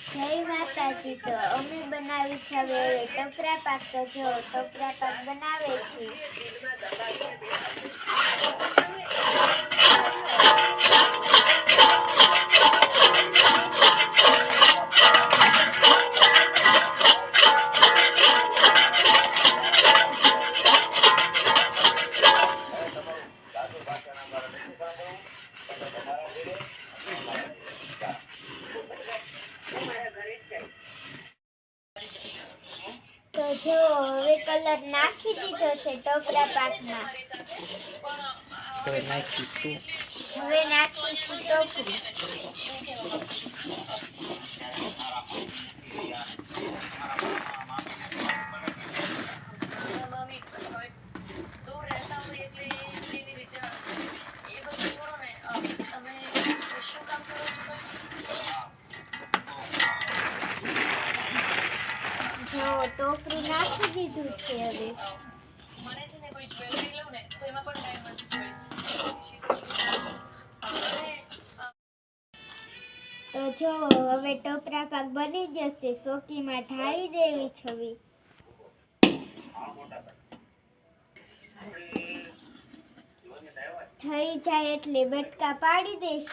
જય માતાજી. તો અમે બનાવી છે હવે ટોપરા પાક. તો જો ટોપરા પાક બનાવે છે. તો જો હવે કલર નાખી દીધો છે ટોપરા પાકમાં. હવે નાખીશું ટોપરી. જો ટોપરી નાખી દીધું છે હવે. મને છે ને કોઈ જ્વેલરી લઉં ને તો એમાં પણ ડાયમંડ્સ હોય. તો જો હવે ટોપરા પાક બની જશે. સોકીમાં ઢાળી દેવી છવી. થઈ જાય એટલે બટકા પાડી દઈશ.